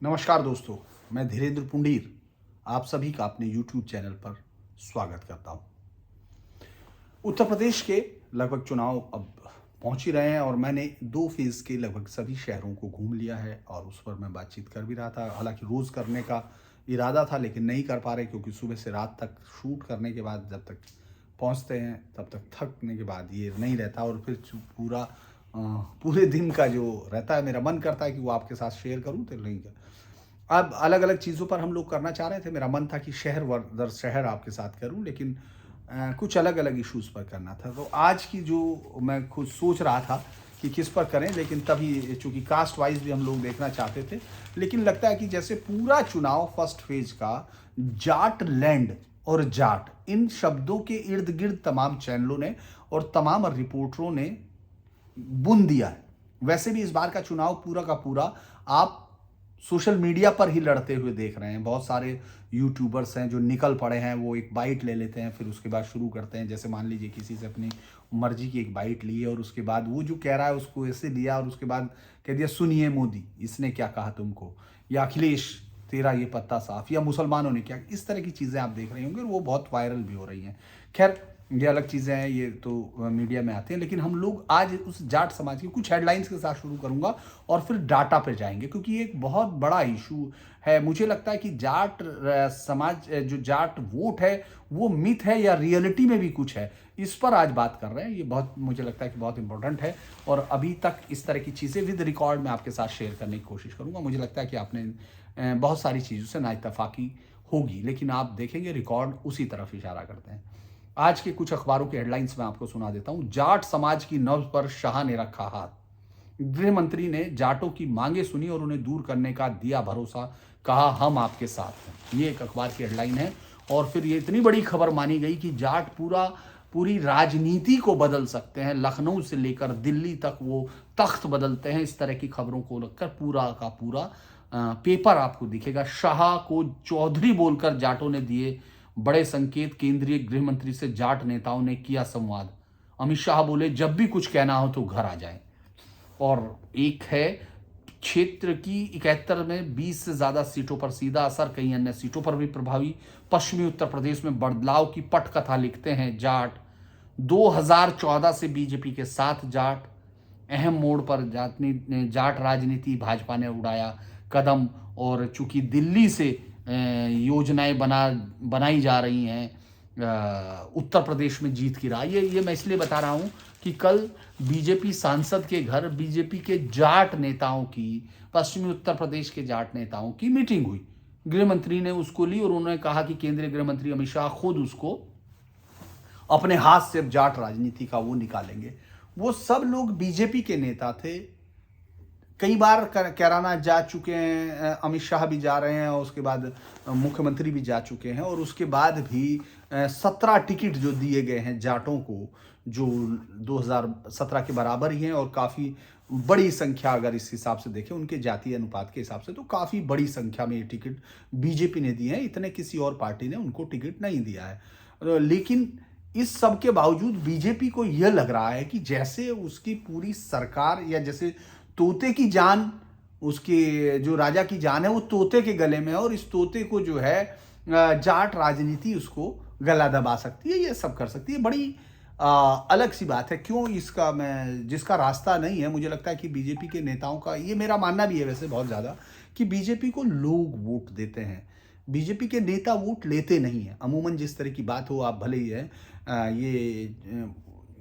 नमस्कार दोस्तों, मैं धीरेन्द्र पुंडीर आप सभी का अपने YouTube चैनल पर स्वागत करता हूं। उत्तर प्रदेश के लगभग चुनाव अब पहुंच ही रहे हैं और मैंने 2 फेज़ के लगभग सभी शहरों को घूम लिया है और उस पर मैं बातचीत कर भी रहा था। हालांकि रोज़ करने का इरादा था लेकिन नहीं कर पा रहे क्योंकि सुबह से रात तक शूट करने के बाद जब तक पहुंचते हैं तब तक थकने के बाद ये नहीं रहता और फिर पूरे दिन का जो रहता है मेरा मन करता है कि वो आपके साथ शेयर करूं तो नहीं कर। अब अलग-अलग चीज़ों पर हम लोग करना चाह रहे थे। मेरा मन था कि शहर दर शहर आपके साथ करूं लेकिन कुछ अलग-अलग इश्यूज़ पर करना था। तो आज की जो मैं खुद सोच रहा था कि किस पर करें लेकिन तभी चूँकि कास्ट वाइज़ भी हम लोग देखना चाहते थे। लेकिन लगता है कि जैसे पूरा चुनाव फर्स्ट फेज़ का जाट लैंड और जाट इन शब्दों के इर्द-गिर्द तमाम चैनलों ने और तमाम रिपोर्टरों ने बुन दिया है। वैसे भी इस बार का चुनाव पूरा का पूरा आप सोशल मीडिया पर ही लड़ते हुए देख रहे हैं। बहुत सारे यूट्यूबर्स हैं जो निकल पड़े हैं, वो एक बाइट ले लेते हैं, फिर उसके बाद शुरू करते हैं। जैसे मान लीजिए किसी से अपनी मर्जी की एक बाइट ली है और उसके बाद वो जो कह रहा है उसको ऐसे लिया और उसके बाद कह दिया, सुनिए मोदी, इसने क्या कहा तुमको, या अखिलेश तेरा ये पत्ता साफ, या मुसलमानों ने क्या। इस तरह की चीज़ें आप देख रहे होंगे और वो बहुत वायरल भी हो रही हैं। खैर, ये अलग चीज़ें हैं, ये तो मीडिया में आते हैं। लेकिन हम लोग आज उस जाट समाज की कुछ हेडलाइंस के साथ शुरू करूंगा और फिर डाटा पे जाएंगे क्योंकि ये एक बहुत बड़ा इशू है। मुझे लगता है कि जाट समाज, जो जाट वोट है वो मिथ है या रियलिटी में भी कुछ है, इस पर आज बात कर रहे हैं। ये बहुत मुझे लगता है कि बहुत इंपॉर्टेंट है और अभी तक इस तरह की चीज़ें विद रिकॉर्ड में आपके साथ शेयर करने की कोशिश करूंगा। मुझे लगता है कि आपने बहुत सारी चीज़ों से नाइतफाकी होगी लेकिन आप देखेंगे रिकॉर्ड उसी तरफ इशारा करते हैं। आज के कुछ अखबारों की हेडलाइंस मैं आपको सुना देता हूं। जाट समाज की नब्ज पर शाह ने रखा हाथ। गृह मंत्री ने जाटों की मांगे सुनी और उन्हें दूर करने का दिया भरोसा, कहा हम आपके साथ हैं। ये एक अखबार की हेडलाइन है और फिर ये इतनी बड़ी खबर मानी गई कि जाट पूरी राजनीति को बदल सकते हैं। लखनऊ से लेकर दिल्ली तक वो तख्त बदलते हैं। इस तरह की खबरों को लेकर पूरा का पूरा पेपर आपको दिखेगा। शाह को चौधरी बोलकर जाटों ने दिए बड़े संकेत। केंद्रीय गृह मंत्री से जाट नेताओं ने किया संवाद। अमित शाह बोले जब भी कुछ कहना हो तो घर आ जाएं। और एक है, क्षेत्र की 71 में 20 से ज्यादा सीटों पर सीधा असर, कई अन्य सीटों पर भी प्रभावी। पश्चिमी उत्तर प्रदेश में बदलाव की पटकथा लिखते हैं जाट। 2014 से बीजेपी के साथ जाट। अहम मोड़ पर जाट राजनीति भाजपा ने उड़ाया कदम। और चूंकि दिल्ली से योजनाएं बनाई जा रही हैं, उत्तर प्रदेश में जीत की राह। ये मैं इसलिए बता रहा हूं कि कल बीजेपी सांसद के घर बीजेपी के जाट नेताओं की, पश्चिमी उत्तर प्रदेश के जाट नेताओं की मीटिंग हुई। गृह मंत्री ने उसको ली और उन्होंने कहा कि केंद्रीय गृह मंत्री अमित शाह खुद उसको अपने हाथ से जाट राजनीति का वो निकालेंगे। वो सब लोग बीजेपी के नेता थे। कई बार कैराना जा चुके हैं, अमित शाह भी जा रहे हैं और उसके बाद मुख्यमंत्री भी जा चुके हैं और उसके बाद भी 17 टिकट जो दिए गए हैं जाटों को, जो 2017 के बराबर ही हैं और काफ़ी बड़ी संख्या, अगर इस हिसाब से देखें उनके जातीय अनुपात के हिसाब से, तो काफ़ी बड़ी संख्या में ये टिकट बीजेपी ने दिए हैं। इतने किसी और पार्टी ने उनको टिकट नहीं दिया है। लेकिन इस सब के बावजूद बीजेपी को यह लग रहा है कि जैसे उसकी पूरी सरकार, या जैसे तोते की जान, उसके जो राजा की जान है वो तोते के गले में है और इस तोते को जो है जाट राजनीति उसको गला दबा सकती है, ये सब कर सकती है। बड़ी अलग सी बात है। क्यों इसका, मैं जिसका रास्ता नहीं है, मुझे लगता है कि बीजेपी के नेताओं का, ये मेरा मानना भी है वैसे बहुत ज़्यादा, कि बीजेपी को लोग वोट देते हैं, बीजेपी के नेता वोट लेते नहीं हैं। अमूमन जिस तरह की बात हो, आप भले ही है ये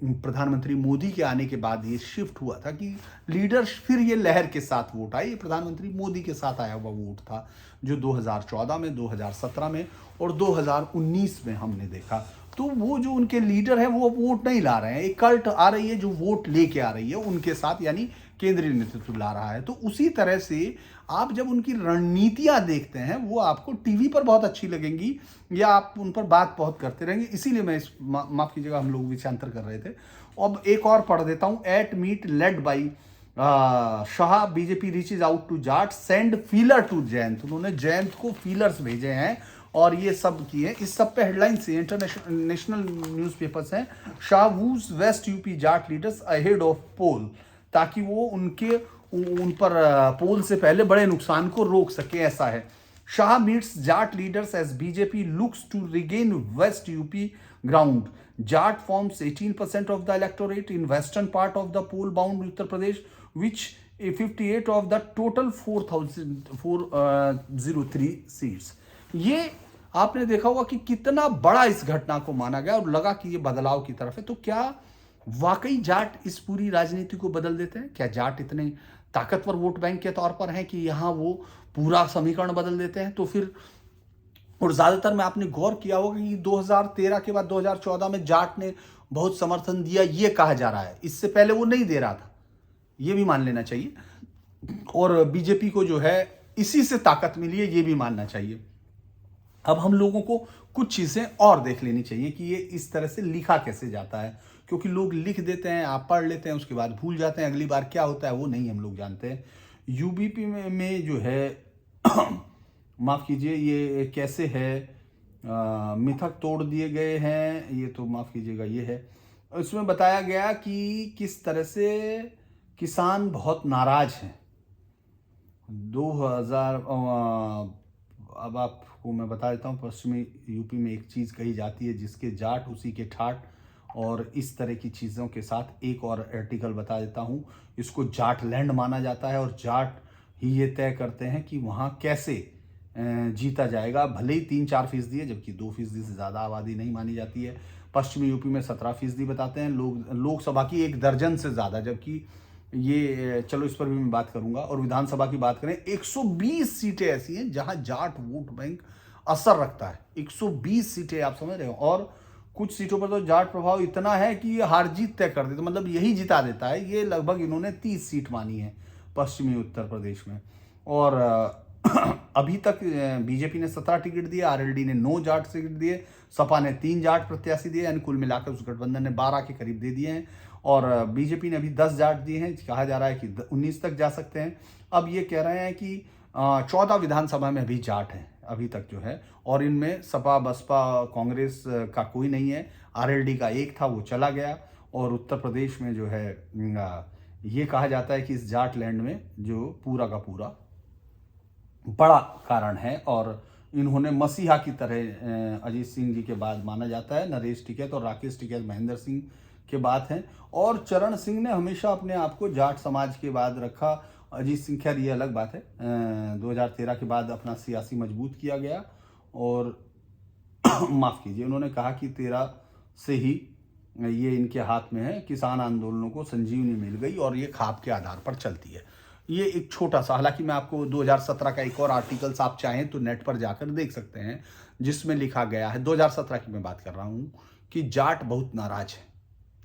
प्रधानमंत्री मोदी के आने के बाद ये शिफ्ट हुआ था कि लीडर, फिर ये लहर के साथ वोट आए। ये प्रधानमंत्री मोदी के साथ आया हुआ वोट था जो 2014 में, 2017 में और 2019 में हमने देखा। तो वो जो उनके लीडर है वो वोट नहीं ला रहे हैं, एक कल्ट आ रही है जो वोट लेके आ रही है उनके साथ, यानी केंद्रीय नेतृत्व ला रहा है। तो उसी तरह से आप जब उनकी रणनीतियां देखते हैं वो आपको टीवी पर बहुत अच्छी लगेंगी या आप उन पर बात बहुत करते रहेंगे। इसीलिए मैं इस माफ कीजिएगा, हम लोग विषयांतर कर रहे थे। अब एक और पढ़ देता हूं। At meet led by Shah, BJP reaches out to Jat, send feeler to Jayant. उन्होंने जयंत को फीलर्स भेजे हैं और ये सब किए। इस सब पे हेडलाइंस इंटरनेशनल न्यूज़पेपर्स हैं। Shah woos west UP Jat leaders ahead of poll, ताकि वो उनके उन पर पोल से पहले बड़े नुकसान को रोक सके, ऐसा है। Shah meets Jat leaders as BJP looks to regain west UP ground. Jat forms 18% of the electorate in western part of the poll bound Uttar Pradesh, which 58 of the total 403 seats. ये आपने देखा होगा कि कितना बड़ा इस घटना को माना गया और लगा कि ये बदलाव की तरफ है। तो क्या वाकई जाट इस पूरी राजनीति को बदल देते हैं? क्या जाट इतने ताकतवर वोट बैंक के तौर पर हैं कि यहां वो पूरा समीकरण बदल देते हैं? तो फिर और ज्यादातर में आपने गौर किया होगा कि 2013 के बाद 2014 में जाट ने बहुत समर्थन दिया, ये कहा जा रहा है। इससे पहले वो नहीं दे रहा था, ये भी मान लेना चाहिए। और बीजेपी को जो है इसी से ताकत मिली है, ये भी मानना चाहिए। अब हम लोगों को कुछ चीजें और देख लेनी चाहिए कि ये इस तरह से लिखा कैसे जाता है, क्योंकि लोग लिख देते हैं, आप पढ़ लेते हैं, उसके बाद भूल जाते हैं, अगली बार क्या होता है वो नहीं हम लोग जानते हैं। यूबीपी में जो है माफ कीजिए, ये कैसे है, मिथक तोड़ दिए गए हैं, ये तो माफ कीजिएगा ये है। इसमें बताया गया कि किस तरह से किसान बहुत नाराज हैं। 2000 अब आपको मैं बता देता हूँ, पश्चिमी यूपी में एक चीज़ कही जाती है, जिसके जाट उसी के ठाट, और इस तरह की चीज़ों के साथ एक और आर्टिकल बता देता हूँ। इसको जाट लैंड माना जाता है और जाट ही ये तय करते हैं कि वहाँ कैसे जीता जाएगा। भले ही 3-4% है, जबकि 2% से ज़्यादा आबादी नहीं मानी जाती है। पश्चिमी यूपी में 17% बताते हैं लोग, लोकसभा की 1 दर्जन से ज़्यादा, जबकि ये चलो इस पर भी मैं बात करूंगा। और विधानसभा की बात करें, 120 सीटें ऐसी हैं जहां जाट वोट बैंक असर रखता है। 120 सीटें, आप समझ रहे हो। और कुछ सीटों पर तो जाट प्रभाव इतना है कि ये हार जीत तय कर देता, मतलब यही जिता देता है। ये लगभग इन्होंने 30 सीट मानी है पश्चिमी उत्तर प्रदेश में। और अभी तक बीजेपी ने 17 टिकट दिए, आरएलडी ने 9 जाट टिकट दिए, सपा ने 3 जाट प्रत्याशी दिए, यानी कुल मिलाकर उस गठबंधन ने 12 के करीब दे दिए हैं। और बीजेपी ने अभी 10 जाट दिए हैं, कहा जा रहा है कि 19 तक जा सकते हैं। अब ये कह रहे हैं कि 14 विधानसभा में भी जाट हैं अभी तक जो है, और इनमें सपा बसपा कांग्रेस का कोई नहीं है। आरएलडी का एक था, वो चला गया। और उत्तर प्रदेश में जो है ये कहा जाता है कि इस जाट लैंड में जो पूरा का पूरा बड़ा कारण है, और इन्होंने मसीहा की तरह अजीत सिंह जी के बाद माना जाता है। नरेश टिकैत और राकेश टिकैत महेंद्र सिंह के बाद हैं। और चरण सिंह ने हमेशा अपने आप को जाट समाज के बाद रखा। अजीत सिंह, खैर ये अलग बात है, 2013 के बाद अपना सियासी मजबूत किया गया। और माफ कीजिए, उन्होंने कहा कि 13 से ही ये इनके हाथ में है, किसान आंदोलनों को संजीवनी मिल गई और ये खाप के आधार पर चलती है। ये एक छोटा सा, हालांकि मैं आपको 2017 का एक और आर्टिकल्स आप चाहें तो नेट पर जाकर देख सकते हैं, जिसमें लिखा गया है, 2017 की मैं बात कर रहा हूं, कि जाट बहुत नाराज है।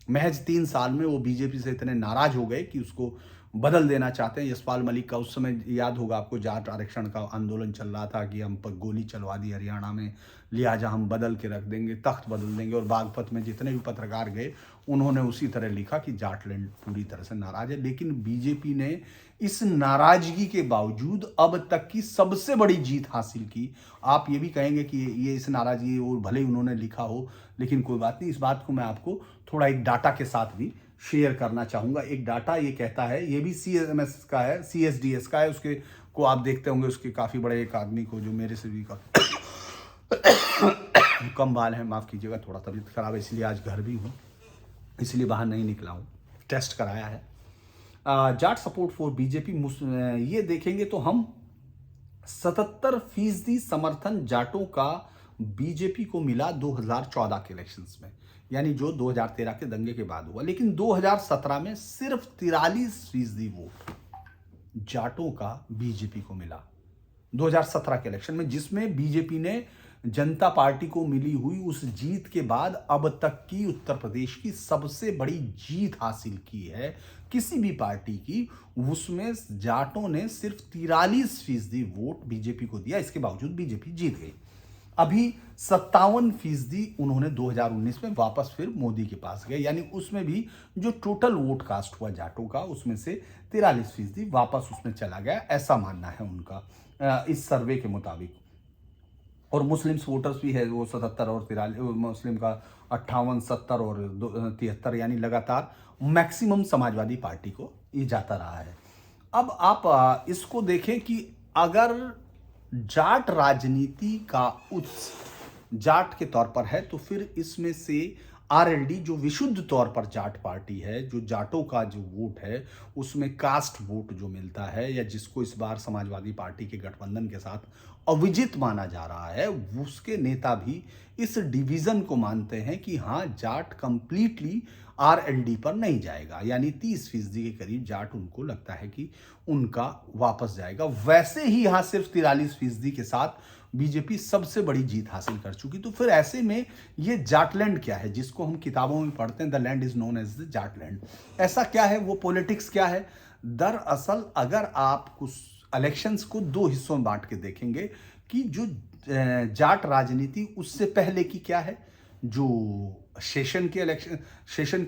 महज 3 साल में वो बीजेपी से इतने नाराज हो गए कि उसको बदल देना चाहते हैं। यशपाल मलिक का उस समय याद होगा आपको, जाट आरक्षण का आंदोलन चल रहा था कि हम पर गोली चलवा दी हरियाणा में, लिहाजा हम बदल के रख देंगे, तख्त बदल देंगे। और बागपत में जितने भी पत्रकार गए उन्होंने उसी तरह लिखा कि जाटलैंड पूरी तरह से नाराज है। लेकिन बीजेपी ने इस नाराजगी के बावजूद अब तक की सबसे बड़ी जीत हासिल की। आप ये भी कहेंगे कि ये इस नाराजगी, और भले ही उन्होंने लिखा हो, लेकिन कोई बात नहीं। इस बात को मैं आपको थोड़ा एक डाटा के साथ भी शेयर करना चाहूंगा। एक डाटा ये कहता है, ये भी CMS का है, CSDS का है, उसके को आप देखते होंगे, उसके काफी बड़े एक आदमी को, जो मेरे से भी कम बाल है, माफ कीजिएगा, थोड़ा तबीयत खराब है, इसलिए आज घर भी हूँ, इसलिए बाहर नहीं निकला हूँ, टेस्ट कराया है। जाट सपोर्ट फॉर बीजेपी, ये देखेंगे तो हम 77% समर्थन जाटों का बीजेपी को मिला 2014 के इलेक्शंस में, यानी जो 2013 के दंगे के बाद हुआ। लेकिन 2017 में सिर्फ 43% वोट जाटों का बीजेपी को मिला 2017 के इलेक्शन में, जिसमें बीजेपी ने जनता पार्टी को मिली हुई उस जीत के बाद अब तक की उत्तर प्रदेश की सबसे बड़ी जीत हासिल की है किसी भी पार्टी की। उसमें जाटों ने सिर्फ 43% वोट बीजेपी को दिया, इसके बावजूद बीजेपी जीत गई। अभी 57% उन्होंने 2019 में वापस फिर मोदी के पास गए, यानी उसमें भी जो टोटल वोट कास्ट हुआ जाटों का, उसमें से 43% वापस उसमें चला गया, ऐसा मानना है उनका इस सर्वे के मुताबिक। और मुस्लिम्स वोटर्स भी है, वो 77 और 43, मुस्लिम का 58, 70 और 73, यानी लगातार मैक्सिमम समाजवादी पार्टी को ये जाता रहा है। अब आप इसको देखें कि अगर जाट राजनीति का उत्स जाट के तौर पर है तो फिर इसमें से आरएलडी जो विशुद्ध तौर पर जाट पार्टी है, जो जाटों का जो वोट है उसमें कास्ट वोट जो मिलता है, या जिसको इस बार समाजवादी पार्टी के गठबंधन के साथ अविजित माना जा रहा है, उसके नेता भी इस डिवीजन को मानते हैं कि हाँ, जाट कंप्लीटली आरएलडी पर नहीं जाएगा, यानी 30% के करीब जाट उनको लगता है कि उनका वापस जाएगा। वैसे ही यहाँ सिर्फ 43% के साथ बीजेपी सबसे बड़ी जीत हासिल कर चुकी। तो फिर ऐसे में ये जाटलैंड क्या है, जिसको हम किताबों में पढ़ते हैं, the land is known as the Jatland. ऐसा क्या है, वो पॉलिटिक्स क्या है? दरअसल अगर आप कुछ इलेक्शंस को दो हिस्सों में बांट के देखेंगे कि जो जाट राजनीति उससे पहले की क्या है, जो सेशन के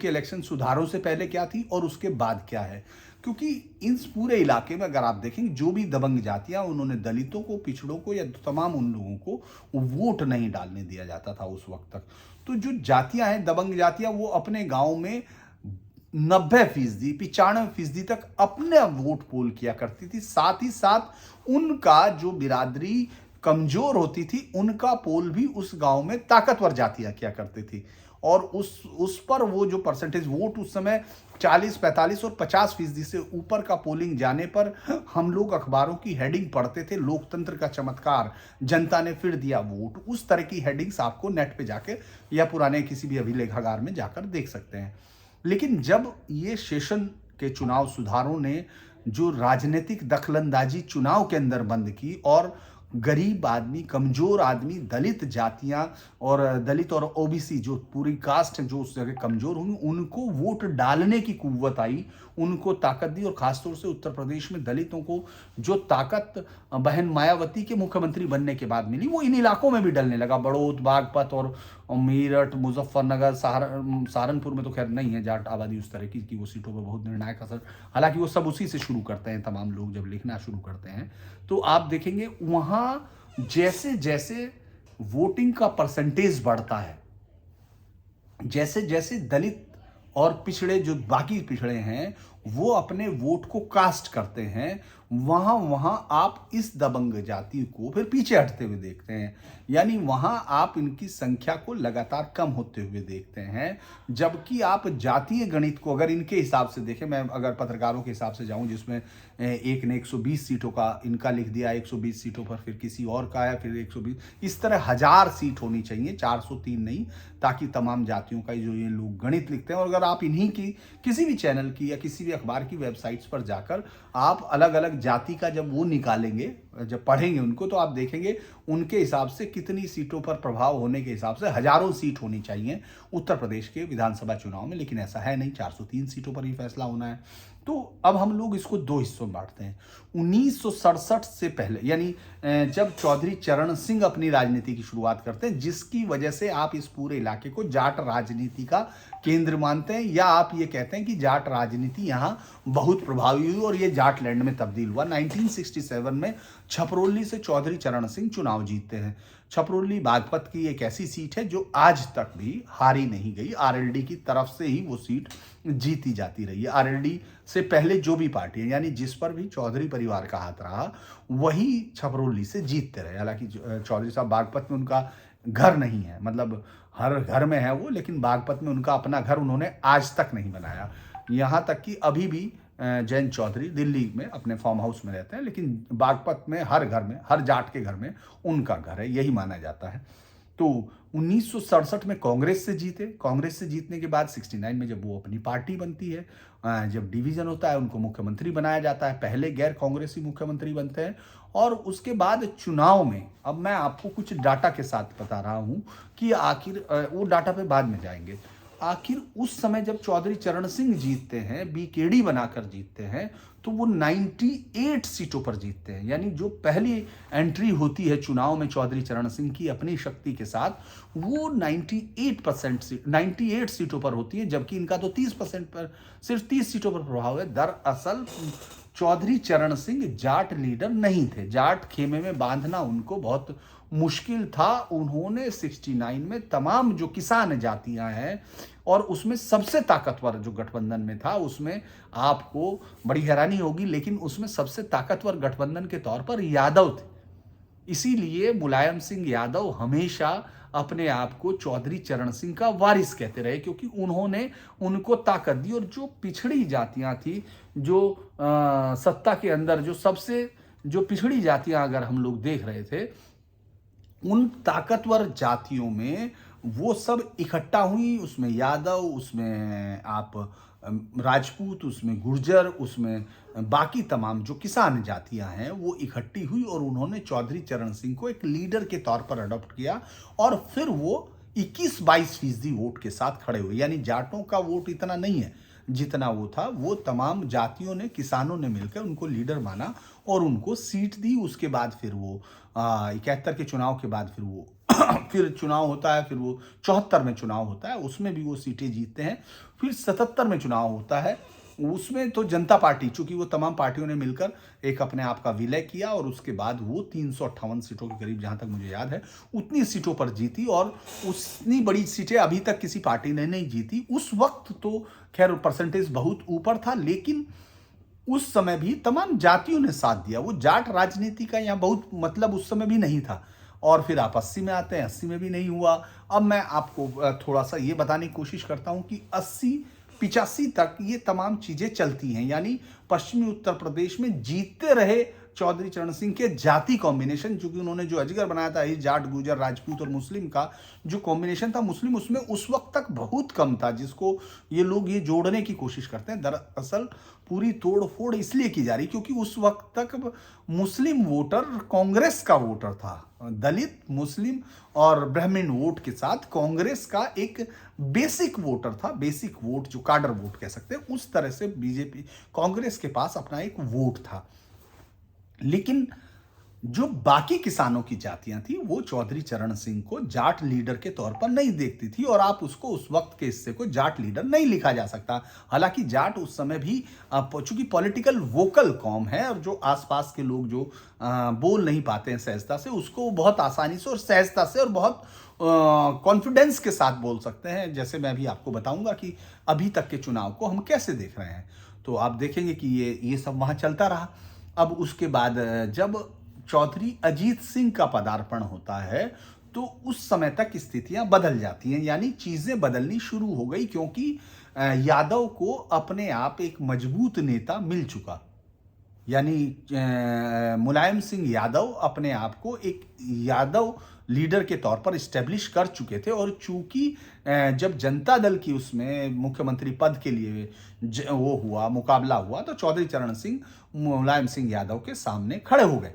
इलेक्शन सुधारों से पहले क्या थी और उसके बाद क्या है। क्योंकि इस पूरे इलाके में अगर आप देखेंगे जो भी दबंग जातियां, उन्होंने दलितों को, पिछड़ों को या तमाम उन लोगों को वोट नहीं डालने दिया जाता था उस वक्त तक। तो जो जातियां हैं, दबंग जातियां, वो अपने गांव में 90%, 95% तक अपने वोट पोल किया करती थी। साथ ही साथ उनका जो बिरादरी कमजोर होती थी, उनका पोल भी उस गांव में ताकतवर जातियां किया करती थी। और उस पर वो जो परसेंटेज वोट उस समय 40, 45 और 50% से ऊपर का पोलिंग जाने पर हम लोग अखबारों की हेडिंग पढ़ते थे, लोकतंत्र का चमत्कार, जनता ने फिर दिया वोट। उस तरह की हेडिंग्स आपको नेट पे जाके या पुराने किसी भी अभिलेखागार में जाकर देख सकते हैं। लेकिन जब ये सेशन के चुनाव सुधारों ने जो राजनीतिक दखलंदाजी चुनाव के अंदर बंद की और गरीब आदमी, कमजोर आदमी, दलित जातियां और दलित और ओबीसी जो पूरी कास्ट जो उस जगह कमजोर हुई, उनको वोट डालने की कुव्वत आई, उनको ताकत दी। और खासतौर से उत्तर प्रदेश में दलितों को जो ताकत बहन मायावती के मुख्यमंत्री बनने के बाद मिली, वो इन इलाकों में भी डलने लगा। बड़ौद, बागपत और मेरठ, मुजफ्फरनगर, सहारनपुर में तो खैर नहीं है जाट आबादी उस तरह की वो सीटों पर बहुत निर्णायक असर, हालांकि वो सब उसी से शुरू करते हैं, तमाम लोग जब लिखना शुरू करते हैं तो आप देखेंगे वहां जैसे जैसे वोटिंग का परसेंटेज बढ़ता है, जैसे जैसे दलित और पिछड़े जो बाकी पिछड़े हैं वो अपने वोट को कास्ट करते हैं, वहां वहां आप इस दबंग जाति को फिर पीछे हटते हुए देखते हैं। यानी वहां आप इनकी संख्या को लगातार कम होते हुए देखते हैं। जबकि आप जातीय गणित को अगर इनके हिसाब से देखें, मैं अगर पत्रकारों के हिसाब से जाऊं जिसमें एक ने 120 सीटों का इनका लिख दिया, 120 सीटों पर फिर किसी और का है, फिर 120, इस तरह 1000 सीट होनी चाहिए, 403 नहीं, ताकि तमाम जातियों का जो ये लोग गणित लिखते हैं। और अगर आप इन्हीं की किसी भी चैनल की या किसी भी अखबार की वेबसाइट्स पर जाकर आप अलग अलग जाति का जब वो निकालेंगे, जब पढ़ेंगे उनको, तो आप देखेंगे उनके हिसाब से कितनी सीटों पर प्रभाव होने के हिसाब से हजारों सीट होनी चाहिए उत्तर प्रदेश के विधानसभा चुनाव में। लेकिन ऐसा है नहीं, 403 सीटों पर ही फैसला होना है। तो अब हम लोग इसको दो हिस्सों में बांटते हैं। 1967 से पहले, यानी जब चौधरी चरण सिंह अपनी राजनीति की शुरुआत करते हैं, जिसकी वजह से आप इस पूरे इलाके को जाट राजनीति का केंद्र मानते हैं, या आप ये कहते हैं कि जाट राजनीति यहाँ बहुत प्रभावी हुई और ये जाटलैंड में तब्दील हुआ। 1967 में छपरौली से चौधरी चरण सिंह चुनाव जीतते हैं। छपरौली बागपत की एक ऐसी सीट है जो आज तक भी हारी नहीं गई, आरएलडी की तरफ से ही वो सीट जीती जाती रही है। आरएलडी से पहले जो भी पार्टी है, यानी जिस पर भी चौधरी परिवार का हाथ रहा, वही छपरौली से जीतते रहे। हालांकि चौधरी साहब बागपत में उनका घर नहीं है, मतलब हर घर में है वो, लेकिन बागपत में उनका अपना घर उन्होंने आज तक नहीं बनाया। यहाँ तक कि अभी भी जैन चौधरी दिल्ली में अपने फार्म हाउस में रहते हैं, लेकिन बागपत में हर घर में, हर जाट के घर में उनका घर है, यही माना जाता है। तो 1967 में कांग्रेस से जीते। कांग्रेस से जीतने के बाद 69 में जब वो अपनी पार्टी बनती है, जब डिवीजन होता है, उनको मुख्यमंत्री बनाया जाता है। पहले गैर कांग्रेसी मुख्यमंत्री बनते हैं और उसके बाद चुनाव में, अब मैं आपको कुछ डाटा के साथ बता रहा हूं कि आखिर वो डाटा पे बाद में जाएंगे। आखिर उस समय जब चौधरी चरण सिंह जीतते हैं, बीकेडी बनाकर जीतते हैं, तो वो 98 सीटों पर जीतते हैं। यानी जो पहली एंट्री होती है चुनाव में चौधरी चरण सिंह की अपनी शक्ति के साथ, वो 98 सीटों पर होती है, जबकि इनका तो 30% पर, सिर्फ 30 सीटों पर प्रभाव है। दरअसल चौधरी चरण सिंह जाट लीडर नहीं थे। जाट खेमे में बांधना उनको बहुत मुश्किल था। उन्होंने 69 में तमाम जो किसान जातियां हैं और उसमें सबसे ताकतवर जो गठबंधन में था, उसमें आपको बड़ी हैरानी होगी लेकिन उसमें सबसे ताकतवर गठबंधन के तौर पर यादव थे। इसीलिए मुलायम सिंह यादव हमेशा अपने आप को चौधरी चरण सिंह का वारिस कहते रहे, क्योंकि उन्होंने उनको ताकत दी। और जो पिछड़ी जातियां थी, जो सत्ता के अंदर जो सबसे जो पिछड़ी जातियां अगर हम लोग देख रहे थे, उन ताकतवर जातियों में वो सब इकट्ठा हुई। उसमें यादव, उसमें आप राजपूत, उसमें गुर्जर, उसमें बाकी तमाम जो किसान जातियां हैं वो इकट्ठी हुई और उन्होंने चौधरी चरण सिंह को एक लीडर के तौर पर अडॉप्ट किया। और फिर वो 21-22% वोट के साथ खड़े हुए। यानी जाटों का वोट इतना नहीं है जितना वो था, वो तमाम जातियों ने, किसानों ने मिलकर उनको लीडर माना और उनको सीट दी। उसके बाद फिर वो 71 के चुनाव के बाद फिर वो फिर चुनाव होता है, फिर वो 74 में चुनाव होता है, उसमें भी वो सीटें जीतते हैं। फिर 77 में चुनाव होता है, उसमें तो जनता पार्टी, चूंकि वो तमाम पार्टियों ने मिलकर एक अपने आप का विलय किया और उसके बाद वो 358 सीटों के करीब, जहां तक मुझे याद है, उतनी सीटों पर जीती। और उतनी बड़ी सीटें अभी तक किसी पार्टी ने नहीं जीती। उस वक्त तो खैर परसेंटेज बहुत ऊपर था, लेकिन उस समय भी तमाम जातियों ने साथ दिया। वो जाट राजनीति का यहाँ बहुत मतलब उस समय भी नहीं था। और फिर आप 80 में आते हैं, 80 में भी नहीं हुआ। अब मैं आपको थोड़ा सा ये बताने की कोशिश करता हूं कि 80-85 तक ये तमाम चीजें चलती हैं। यानी पश्चिमी उत्तर प्रदेश में जीतते रहे चौधरी चरण सिंह के जाति कॉम्बिनेशन, चूंकि उन्होंने जो अजगर बनाया था, जाट, गुजर, राजपूत और मुस्लिम का जो कॉम्बिनेशन था, मुस्लिम उसमें उस वक्त तक बहुत कम था, जिसको ये लोग ये जोड़ने की कोशिश करते हैं। दरअसल पूरी तोड़ फोड़ इसलिए की जा रही क्योंकि उस वक्त तक मुस्लिम वोटर कांग्रेस का वोटर था। दलित, मुस्लिम और ब्राह्मण वोट के साथ कांग्रेस का एक बेसिक वोटर था। बेसिक वोट जो काडर वोट कह सकते हैं, उस तरह से बीजेपी, कांग्रेस के पास अपना एक वोट था। लेकिन जो बाकी किसानों की जातियां थी वो चौधरी चरण सिंह को जाट लीडर के तौर पर नहीं देखती थी और आप उसको, उस वक्त के हिस्से को जाट लीडर नहीं लिखा जा सकता। हालांकि जाट उस समय भी चूंकि पॉलिटिकल वोकल कॉम है और जो आसपास के लोग जो बोल नहीं पाते हैं सहजता से, उसको बहुत आसानी से और सहजता से और बहुत कॉन्फिडेंस के साथ बोल सकते हैं। जैसे मैं भी आपको बताऊंगा कि अभी तक के चुनाव को हम कैसे देख रहे हैं, तो आप देखेंगे कि ये सब वहां चलता रहा। अब उसके बाद जब चौधरी अजीत सिंह का पदार्पण होता है तो उस समय तक स्थितियां बदल जाती हैं। यानी चीजें बदलनी शुरू हो गई, क्योंकि यादव को अपने आप एक मजबूत नेता मिल चुका। यानी मुलायम सिंह यादव अपने आप को एक यादव लीडर के तौर पर स्टेब्लिश कर चुके थे। और चूंकि जब जनता दल की उसमें मुख्यमंत्री पद के लिए वो हुआ, मुकाबला हुआ, तो चौधरी चरण सिंह मुलायम सिंह यादव के सामने खड़े हो गए।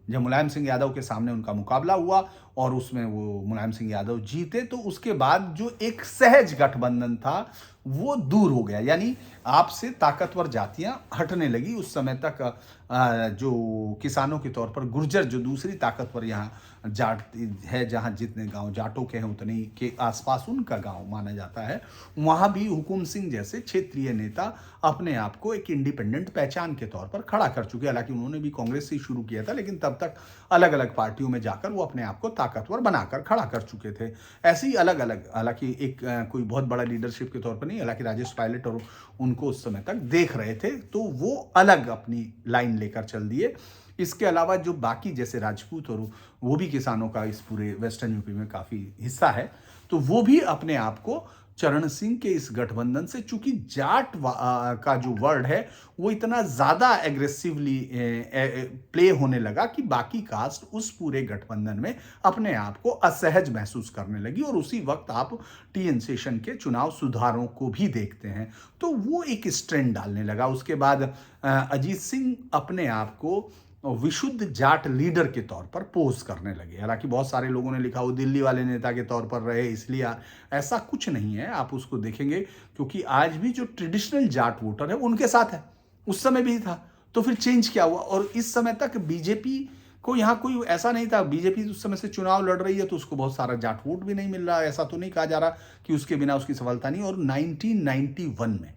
जब मुलायम सिंह यादव के सामने उनका मुकाबला हुआ और उसमें वो मुलायम सिंह यादव जीते, तो उसके बाद जो एक सहज गठबंधन था वो दूर हो गया। यानी आपसे ताकतवर जातियां हटने लगी। उस समय तक जो किसानों के तौर पर गुर्जर, जो दूसरी ताकतवर यहाँ जाट है, जहाँ जितने गांव जाटों के हैं उतने के आसपास उनका गांव माना जाता है, वहां भी हुकुम सिंह जैसे क्षेत्रीय नेता अपने आप को एक इंडिपेंडेंट पहचान के तौर पर खड़ा कर चुके। हालांकि उन्होंने भी कांग्रेस से शुरू किया था, लेकिन तब तक अलग अलग पार्टियों में जाकर वो अपने आप को ताकतवर बनाकर खड़ा कर चुके थे। ऐसे ही अलग अलग, हालांकि एक कोई बहुत बड़ा लीडरशिप के तौर पर नहीं, हालांकि राजेश पायलट और उनको उस समय तक देख रहे थे, तो वो अलग अपनी लाइन लेकर चल दिए। इसके अलावा जो बाकी जैसे राजपूत और वो भी किसानों का इस पूरे वेस्टर्न यूपी में काफी हिस्सा है, तो वो भी अपने आप को चरण सिंह के इस गठबंधन से, चूंकि जाट का जो वर्ड है वो इतना ज्यादा एग्रेसिवली प्ले होने लगा कि बाकी कास्ट उस पूरे गठबंधन में अपने आप को असहज महसूस करने लगी। और उसी वक्त आप टीएन शेषन के चुनाव सुधारों को भी देखते हैं, तो वो एक स्ट्रेंड डालने लगा। उसके बाद अजीत सिंह अपने आप को विशुद्ध जाट लीडर के तौर पर पोज करने लगे। हालांकि बहुत सारे लोगों ने लिखा वो दिल्ली वाले नेता के तौर पर रहे इसलिए, ऐसा कुछ नहीं है। आप उसको देखेंगे, क्योंकि आज भी जो ट्रेडिशनल जाट वोटर है उनके साथ है, उस समय भी था। तो फिर चेंज क्या हुआ? और इस समय तक बीजेपी को यहाँ कोई ऐसा नहीं था, बीजेपी उस समय से चुनाव लड़ रही है तो उसको बहुत सारा जाट वोट भी नहीं मिल रहा। ऐसा तो नहीं कहा जा रहा कि उसके बिना उसकी सफलता नहीं। और 1991 में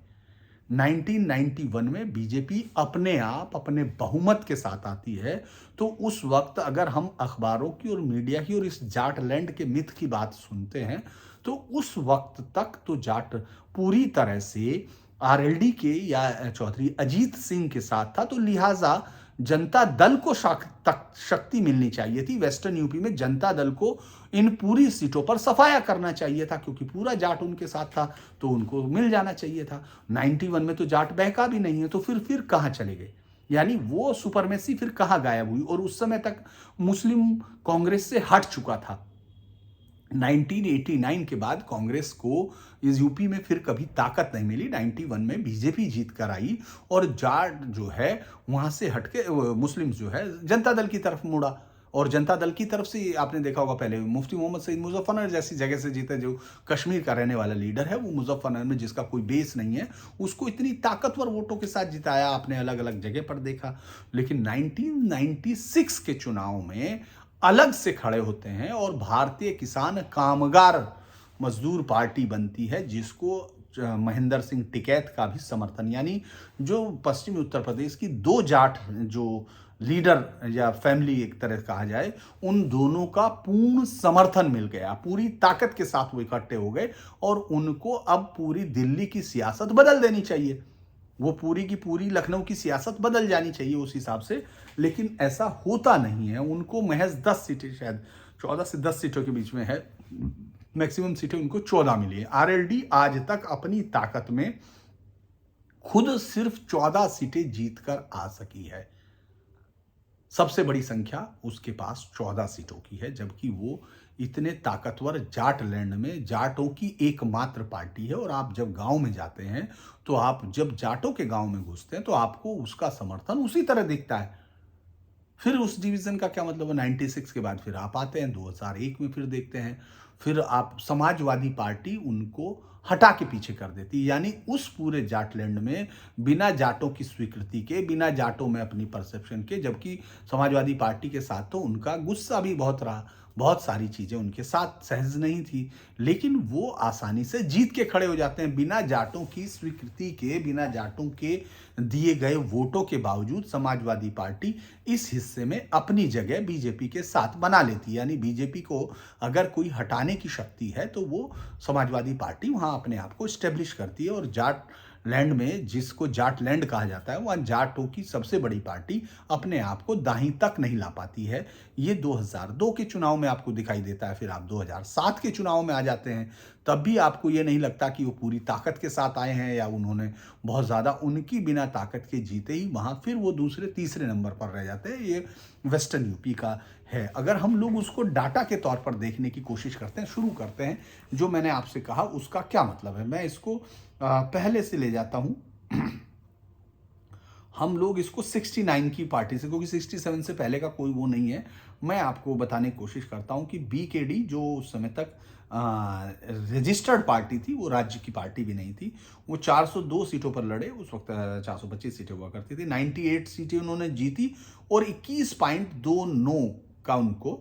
1991 में बीजेपी अपने आप अपने बहुमत के साथ आती है, तो उस वक्त अगर हम अखबारों की और मीडिया की और इस जाटलैंड के मिथ की बात सुनते हैं, तो उस वक्त तक तो जाट पूरी तरह से आरएलडी के या चौधरी अजीत सिंह के साथ था, तो लिहाजा जनता दल को शक्ति मिलनी चाहिए थी। वेस्टर्न यूपी में जनता दल को इन पूरी सीटों पर सफाया करना चाहिए था, क्योंकि पूरा जाट उनके साथ था, तो उनको मिल जाना चाहिए था। 91 में तो जाट बहका भी नहीं है, तो फिर कहां चले गए? यानी वो सुपरमेसी फिर कहां गायब हुई? और उस समय तक मुस्लिम कांग्रेस से हट चुका था। 1989 के बाद कांग्रेस को इस यूपी में फिर कभी ताकत नहीं मिली। 91 में बीजेपी जीत कर आई और जाट जो है वहां से हटके मुस्लिम जो है जनता दल की तरफ मुड़ा। और जनता दल की तरफ से आपने देखा होगा, पहले मुफ्ती मोहम्मद सईद मुजफ्फरनगर जैसी जगह से जीते, जो कश्मीर का रहने वाला लीडर है, वो मुजफ्फरनगर में जिसका कोई बेस नहीं है, उसको इतनी ताकतवर वोटों के साथ जिताया। आपने अलग अलग जगह पर देखा। लेकिन 1996 के चुनाव में अलग से खड़े होते हैं और भारतीय किसान कामगार मजदूर पार्टी बनती है, जिसको महेंद्र सिंह टिकैत का भी समर्थन, यानी जो पश्चिमी उत्तर प्रदेश की दो जाट जो लीडर या फैमिली एक तरह कहा जाए, उन दोनों का पूर्ण समर्थन मिल गया। पूरी ताकत के साथ वो इकट्ठे हो गए और उनको अब पूरी दिल्ली की सियासत बदल देनी चाहिए। वो पूरी की पूरी लखनऊ की सियासत बदल जानी चाहिए उस हिसाब से, लेकिन ऐसा होता नहीं है। उनको महज 10 सीटें, शायद 14 से 10 सीटों के बीच में है, मैक्सिमम सीटें उनको 14 मिली है। आरएलडी आज तक अपनी ताकत में खुद सिर्फ 14 सीटें जीतकर आ सकी है। सबसे बड़ी संख्या उसके पास 14 सीटों की है, जबकि वो इतने ताकतवर जाटलैंड में जाटों की एकमात्र पार्टी है। और आप जब गांव में जाते हैं, तो आप जब जाटों के गांव में घुसते हैं, तो आपको उसका समर्थन उसी तरह दिखता है। फिर उस डिवीजन का क्या मतलब है? 96 के बाद फिर आप आते हैं 2001 में, फिर देखते हैं, फिर आप समाजवादी पार्टी उनको हटा के पीछे कर देती है। यानी उस पूरे जाटलैंड में बिना जाटों की स्वीकृति के, बिना जाटों में अपनी परसेप्शन के, जबकि समाजवादी पार्टी के साथ तो उनका गुस्सा भी बहुत रहा, बहुत सारी चीजें उनके साथ सहज नहीं थी, लेकिन वो आसानी से जीत के खड़े हो जाते हैं बिना जाटों की स्वीकृति के, बिना जाटों के दिए गए वोटों के बावजूद। समाजवादी पार्टी इस हिस्से में अपनी जगह बीजेपी के साथ बना लेती है। यानी बीजेपी को अगर कोई हटाने की शक्ति है, तो वो समाजवादी पार्टी वहां अपने आप को स्टेब्लिश करती है। और जाट लैंड में, जिसको जाटलैंड कहा जाता है, वहां जाटों की सबसे बड़ी पार्टी अपने आप को दाहीं तक नहीं ला पाती है। ये 2002 के चुनाव में आपको दिखाई देता है। फिर आप 2007 के चुनाव में आ जाते हैं, तब भी आपको ये नहीं लगता कि वो पूरी ताकत के साथ आए हैं या उन्होंने बहुत ज़्यादा, उनकी बिना ताकत के जीते ही वहां फिर वो दूसरे तीसरे नंबर पर रह जाते हैं। ये वेस्टर्न यूपी का है। अगर हम लोग उसको डाटा के तौर पर देखने की कोशिश करते हैं, शुरू करते हैं, जो मैंने आपसे कहा उसका क्या मतलब है, मैं इसको पहले से ले जाता हूं। हम लोग इसको 69 की पार्टी से, क्योंकि 67 से पहले का कोई वो नहीं है, मैं आपको बताने की कोशिश करता हूं कि बीकेडी जो उस समय तक रजिस्टर्ड पार्टी थी, वो राज्य की पार्टी भी नहीं थी। वो 402 सीटों पर लड़े, उस वक्त 425 सीटें हुआ करती थी। 98 सीटें उन्होंने जीती और 21.29 का उनको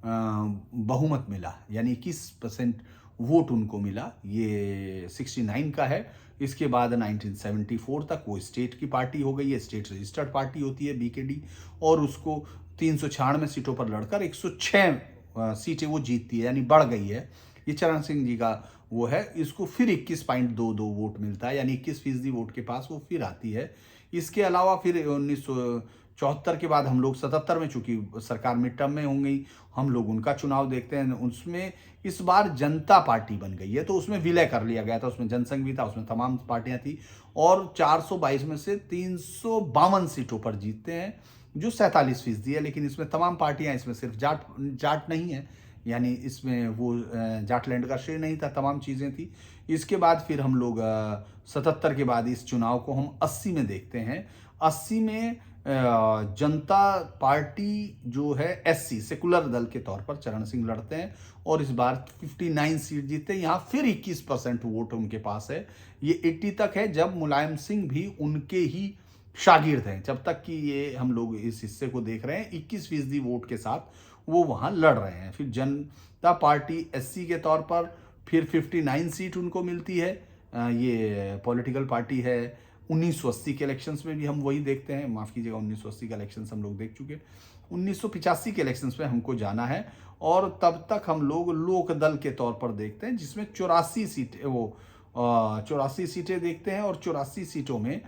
बहुमत मिला, यानी 21% वोट उनको मिला। ये 69 का है। इसके बाद 1974 तक वो स्टेट की पार्टी हो गई है, स्टेट रजिस्टर्ड पार्टी होती है बीकेडी, और उसको 396 सीटों पर लड़कर 106 सीटें वो जीतती है, यानी बढ़ गई है। ये चरण सिंह जी का वो है। इसको फिर 21.22 वोट मिलता है, यानी 21% वोट के पास वो फिर आती है। इसके अलावा फिर 1974 के बाद हम लोग 77 में, चूंकि सरकार मिड टर्म में हो गई, हम लोग उनका चुनाव देखते हैं। उसमें इस बार जनता पार्टी बन गई है, तो उसमें विलय कर लिया गया था। उसमें जनसंघ भी था, उसमें तमाम पार्टियां थी, और 422 में से 352 सीटों पर जीतते हैं, जो 47% है। लेकिन इसमें तमाम पार्टियां, इसमें सिर्फ जाट नहीं है, यानी इसमें वो जाटलैंड का श्रेय नहीं था, तमाम चीज़ें थी। इसके बाद फिर हम लोग 77 के बाद इस चुनाव को हम 80 में देखते हैं। 80 में जनता पार्टी जो है एससी सेकुलर दल के तौर पर चरण सिंह लड़ते हैं, और इस बार 59 सीट जीतते हैं। यहाँ फिर 21% वोट उनके पास है। ये 80 तक है, जब मुलायम सिंह भी उनके ही शागिर्द हैं। जब तक कि ये हम लोग इस हिस्से को देख रहे हैं, 21% वोट के साथ वो वहां लड़ रहे हैं। फिर जनता पार्टी एससी के तौर पर फिर 59 सीट उनको मिलती है, ये पॉलिटिकल पार्टी है। 1980 के इलेक्शंस में भी हम वही देखते हैं, माफ़ कीजिएगा 1980 का इलेक्शंस हम लोग देख चुके। 1985 के इलेक्शंस में हमको जाना है और तब तक हम लोग लोक दल के तौर पर देखते हैं, जिसमें 84 सीटें, वो 84 सीटें देखते हैं और 84 सीटों में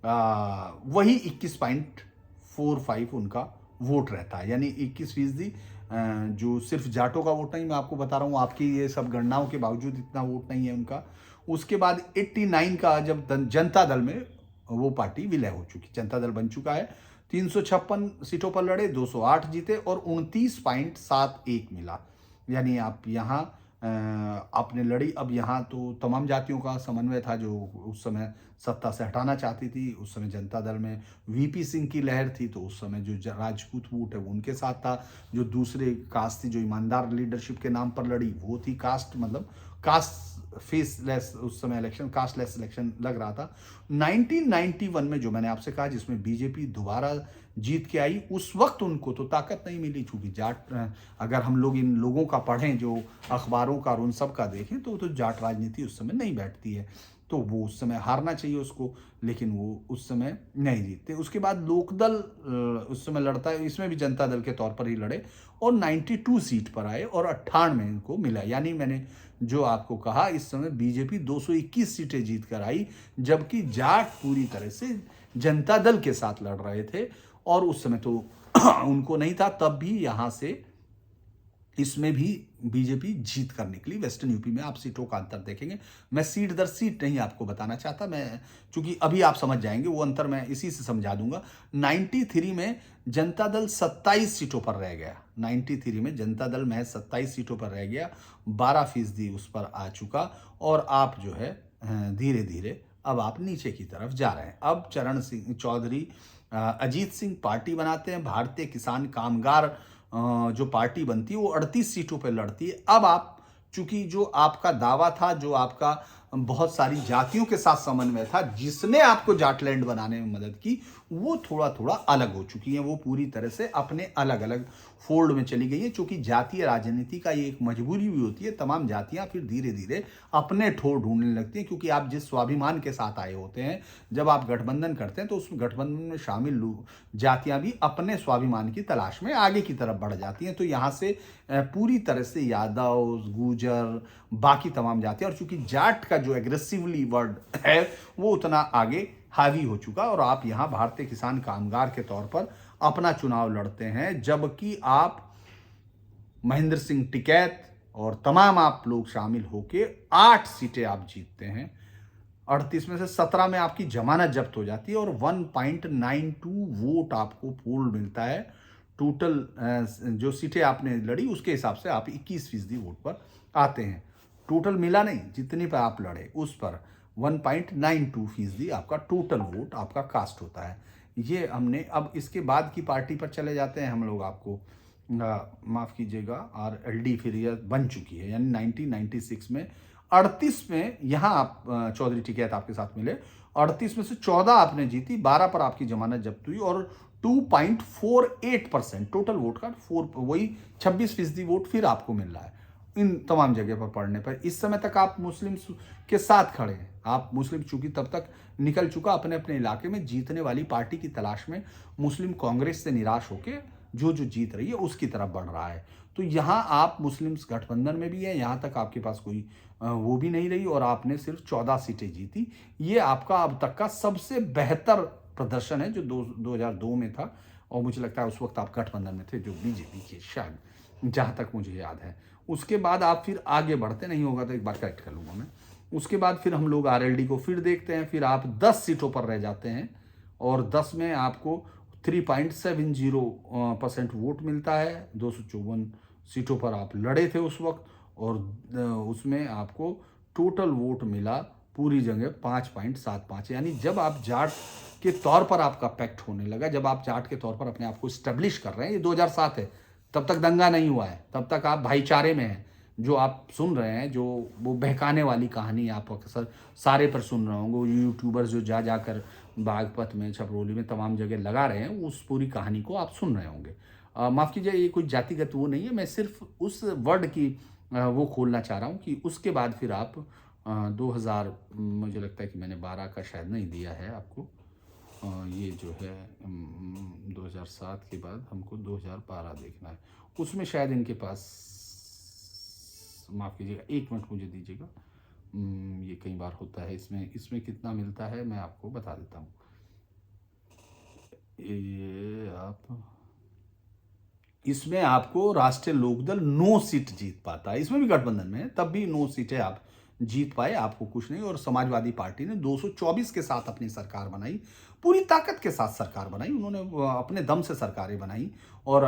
वही 21.45 उनका वोट रहता है, यानी 21%। जो सिर्फ जाटों का वोट नहीं, मैं आपको बता रहा हूँ, आपकी ये सब गणनाओं के बावजूद इतना वोट नहीं है उनका। उसके बाद 89 का जब जनता दल में वो पार्टी विलय हो चुकी, जनता दल बन चुका है। 356 सीटों पर लड़े, 208 जीते और 29.71 मिला। यानी आप यहाँ आपने लड़ी। अब यहाँ तो तमाम जातियों का समन्वय था जो उस समय सत्ता से हटाना चाहती थी। उस समय जनता दल में वीपी सिंह की लहर थी, तो उस समय जो राजपूत वोट है वो उनके साथ था। जो दूसरे कास्ट थी, जो ईमानदार लीडरशिप के नाम पर लड़ी, वो थी कास्ट, मतलब कास्ट फेसलेस, उस समय इलेक्शन कास्टलेस इलेक्शन लग रहा था। 1991 में जो मैंने आपसे कहा, जिसमें बीजेपी दोबारा जीत के आई, उस वक्त उनको तो ताकत नहीं मिली, चूंकि जाट, अगर हम लोग इन लोगों का पढ़ें जो अखबारों का और उन सब का देखें, तो जाट राजनीति उस समय नहीं बैठती है, तो वो उस समय हारना चाहिए उसको, लेकिन वो उस समय नहीं जीतते। उसके बाद लोकदल उस समय लड़ता है, इसमें भी जनता दल के तौर पर ही लड़े और 92 सीट पर आए और 98 इनको मिला। यानी मैंने जो आपको कहा, इस समय बीजेपी 221 सीटें जीत कर आई, जबकि जाट पूरी तरह से जनता दल के साथ लड़ रहे थे और उस समय तो उनको नहीं था। तब भी यहां से इसमें भी बीजेपी जीत कर निकली। वेस्टर्न यूपी में आप सीटों का अंतर देखेंगे, मैं सीट दर सीट नहीं आपको बताना चाहता, मैं चूंकि अभी आप समझ जाएंगे वो अंतर, मैं इसी से समझा दूंगा। 93 में जनता दल 27 सीटों पर रह गया। 93 में जनता दल महज 27 सीटों पर रह गया, 12% उस पर आ चुका और आप जो है धीरे धीरे अब आप नीचे की तरफ जा रहे हैं। अब चरण सिंह चौधरी, अजीत सिंह पार्टी बनाते हैं। भारतीय किसान कामगार जो पार्टी बनती है वो 38 सीटों पर लड़ती है। अब आप, चूंकि जो आपका दावा था, जो आपका बहुत सारी जातियों के साथ समन्वय था, जिसने आपको जाटलैंड बनाने में मदद की, वो थोड़ा थोड़ा अलग हो चुकी है। वो पूरी तरह से अपने अलग अलग फोल्ड में चली गई है। चूंकि जातीय राजनीति का ये एक मजबूरी भी होती है, तमाम जातियां फिर धीरे धीरे अपने ठोर ढूंढने लगती हैं, क्योंकि आप जिस स्वाभिमान के साथ आए होते हैं, जब आप गठबंधन करते हैं तो उस गठबंधन में शामिल जातियां भी अपने स्वाभिमान की तलाश में आगे की तरफ बढ़ जाती हैं। तो यहाँ से पूरी तरह से यादव, गुर्जर, बाकी तमाम जातियां, और चूंकि जाट का जो एग्रेसिवली वर्ड है वो उतना आगे हावी हो चुका, और आप यहाँ भारतीय किसान कामगार के तौर पर अपना चुनाव लड़ते हैं, जबकि आप महेंद्र सिंह टिकैत और तमाम आप लोग शामिल होके 8 सीटें आप जीतते हैं। 38 में से 17 में आपकी जमानत जब्त हो जाती है और 1.92 वोट आपको पोल मिलता है। टोटल जो सीटें आपने लड़ी उसके हिसाब से आप 21% वोट पर आते हैं। टोटल मिला नहीं, जितनी पर आप लड़े उस पर 1.92% आपका टोटल वोट आपका कास्ट होता है। ये हमने, अब इसके बाद की पार्टी पर चले जाते हैं हम लोग। आपको माफ़ कीजिएगा, RLD फिर यह बन चुकी है, यानी 1996 में 38 में यहाँ आप चौधरी टिकैत आपके साथ मिले। 38 में से 14 आपने जीती, 12 पर आपकी जमानत जब्त हुई और 2.48% टोटल वोट का वही 26% वोट फिर आपको मिल रहा है इन तमाम जगह पर पढ़ने पर। इस समय तक आप मुस्लिम के साथ खड़े हैं। आप मुस्लिम, चूंकि तब तक निकल चुका अपने अपने इलाके में जीतने वाली पार्टी की तलाश में, मुस्लिम कांग्रेस से निराश होकर जो जीत रही है उसकी तरफ बढ़ रहा है। तो यहाँ आप मुस्लिम गठबंधन में भी है, यहाँ तक आपके पास कोई वो भी नहीं रही और आपने सिर्फ 14 सीटें जीती। ये आपका अब तक का सबसे बेहतर प्रदर्शन है, जो 2002 में था, और मुझे लगता है उस वक्त आप गठबंधन में थे, जो बीजेपी के, शायद जहाँ तक मुझे याद है। उसके बाद आप फिर आगे बढ़ते, नहीं होगा तो एक बार करेक्ट कर लूँगा मैं। उसके बाद फिर हम लोग RLD को फिर देखते हैं, फिर आप 10 सीटों पर रह जाते हैं और 10 में आपको 3.70% वोट मिलता है। 254 सीटों पर आप लड़े थे उस वक्त, और उसमें आपको टोटल वोट मिला पूरी जगह 5.75। यानी जब आप जाट के तौर पर आपका पैक्ट होने लगा, जब आप जाट के तौर पर अपने आप को स्टेब्लिश कर रहे हैं, ये 2007 है, तब तक दंगा नहीं हुआ है, तब तक आप भाईचारे में हैं। जो आप सुन रहे हैं, जो वो बहकाने वाली कहानी आप अक्सर सारे पर सुन रहे होंगे, वो यूट्यूबर्स जो जाकर बागपत में, छपरोली में, तमाम जगह लगा रहे हैं, उस पूरी कहानी को आप सुन रहे होंगे। माफ़ कीजिए, ये कोई जातिगत वो नहीं है, मैं सिर्फ उस वर्ड की वो खोलना चाह रहा हूँ कि उसके बाद फिर आप 2000 मुझे लगता है कि मैंने 12 का शायद नहीं दिया है आपको। ये जो है 2007 के बाद हमको 2012 देखना है। उसमें शायद इनके पास, माफ़ कीजिएगा 1 मिनट मुझे दीजिएगा। ये कई बार होता है। इसमें कितना मिलता है मैं आपको बता देता हूँ। ये आप, इसमें आपको राष्ट्रीय लोकदल 9 सीट जीत पाता है। इसमें भी गठबंधन में है, तब भी 9 सीटें आप जीत पाए, आपको कुछ नहीं। और समाजवादी पार्टी ने 224 के साथ अपनी सरकार बनाई, पूरी ताकत के साथ सरकार बनाई उन्होंने, अपने दम से सरकारें बनाई। और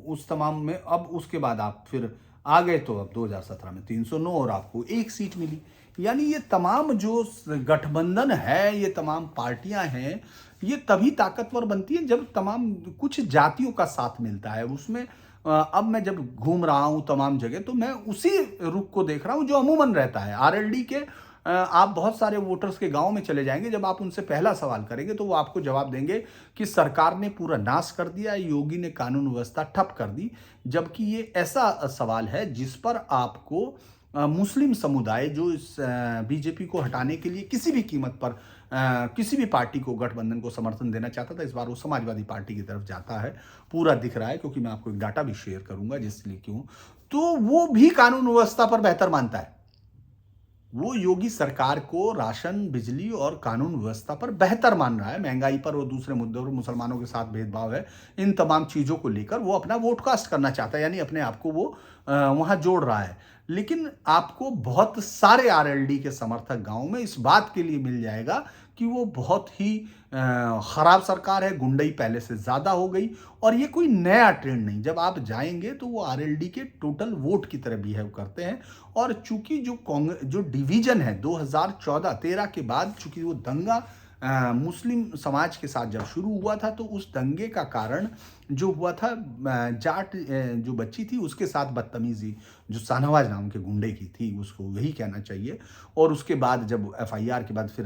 उस तमाम में अब उसके बाद आप फिर आ गए तो अब 2017 में 309 और आपको 1 सीट मिली। यानी ये तमाम जो गठबंधन है, ये तमाम पार्टियां हैं, ये तभी ताकतवर बनती है जब तमाम कुछ जातियों का साथ मिलता है उसमें। अब मैं जब घूम रहा हूं तमाम जगह, तो मैं उसी रुख को देख रहा हूं जो अमूमन रहता है आरएलडी के। आप बहुत सारे वोटर्स के गांव में चले जाएंगे, जब आप उनसे पहला सवाल करेंगे तो वो आपको जवाब देंगे कि सरकार ने पूरा नाश कर दिया, योगी ने कानून व्यवस्था ठप कर दी। जबकि ये ऐसा सवाल है जिस पर आपको मुस्लिम समुदाय, जो इस बीजेपी को हटाने के लिए किसी भी कीमत पर किसी भी पार्टी को, गठबंधन को समर्थन देना चाहता था, इस बार वो समाजवादी पार्टी की तरफ जाता है। पूरा दिख रहा है, क्योंकि मैं आपको एक डाटा भी शेयर करूंगा जिसलिए क्यों, तो वो भी कानून व्यवस्था पर बेहतर मानता है। वो योगी सरकार को राशन, बिजली और कानून व्यवस्था पर बेहतर मान रहा है। महंगाई पर और दूसरे मुद्दों पर मुसलमानों के साथ भेदभाव है, इन तमाम चीजों को लेकर वो अपना वोट कास्ट करना चाहता है, यानी अपने आप को वो वहां जोड़ रहा है। लेकिन आपको बहुत सारे आरएलडी के समर्थक गांव में इस बात के लिए मिल जाएगा कि वो बहुत ही खराब सरकार है, गुंडई पहले से ज्यादा हो गई। और ये कोई नया ट्रेंड नहीं, जब आप जाएंगे तो वो आरएलडी के टोटल वोट की तरह बिहेव करते हैं। और चूंकि जो कांग्रेस, जो डिवीजन है 2014-13 के बाद, चूंकि वो दंगा मुस्लिम समाज के साथ जब शुरू हुआ था, तो उस दंगे का कारण जो हुआ था, जाट जो बच्ची थी उसके साथ बदतमीजी जो शाहनवाज नाम के गुंडे की थी, उसको यही कहना चाहिए। और उसके बाद जब एफआईआर के बाद फिर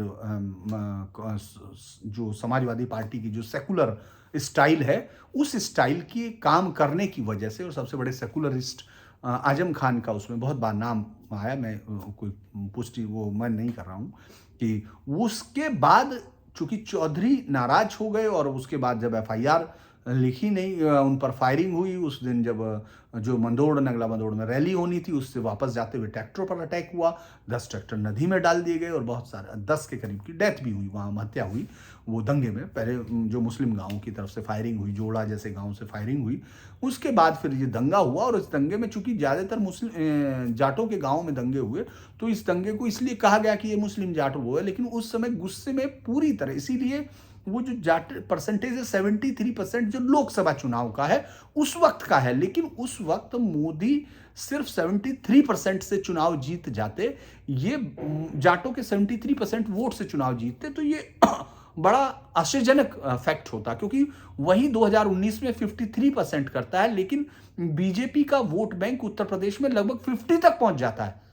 जो समाजवादी पार्टी की जो सेकुलर स्टाइल है, उस स्टाइल की काम करने की वजह से, और सबसे बड़े सेकुलरिस्ट आजम खान का उसमें बहुत बार नाम आया, मैं कोई पुष्टि वो मैं नहीं कर रहा हूँ, कि उसके बाद चूंकि चौधरी नाराज हो गए, और उसके बाद जब एफआईआर लिखी नहीं, उन पर फायरिंग हुई उस दिन, जब जो मंदोड़, नगला मंदोड़ में रैली होनी थी, उससे वापस जाते हुए ट्रैक्टरों पर अटैक हुआ, 10 ट्रैक्टर नदी में डाल दिए गए, और बहुत सारे 10 के करीब की डेथ भी हुई, वहाँ हत्या हुई वो दंगे में। पहले जो मुस्लिम गांवों की तरफ से फायरिंग हुई, जोड़ा जैसे गांव से फायरिंग हुई, उसके बाद फिर ये दंगा हुआ। और इस दंगे में चूंकि ज़्यादातर मुस्लिम जाटों के गाँव में दंगे हुए, तो इस दंगे को इसलिए कहा गया कि ये मुस्लिम जाट वो है। लेकिन उस समय गुस्से में पूरी तरह, इसीलिए वो जो जाट परसेंटेज है 73% जो लोकसभा चुनाव का है उस वक्त का है। लेकिन उस वक्त मोदी सिर्फ 73% से चुनाव जीत जाते, ये जाटों के 73% वोट से चुनाव जीतते, तो ये बड़ा आश्चर्यजनक फैक्ट होता, क्योंकि वही 2019 में 53% करता है, लेकिन बीजेपी का वोट बैंक उत्तर प्रदेश में लगभग 50 तक पहुंच जाता है।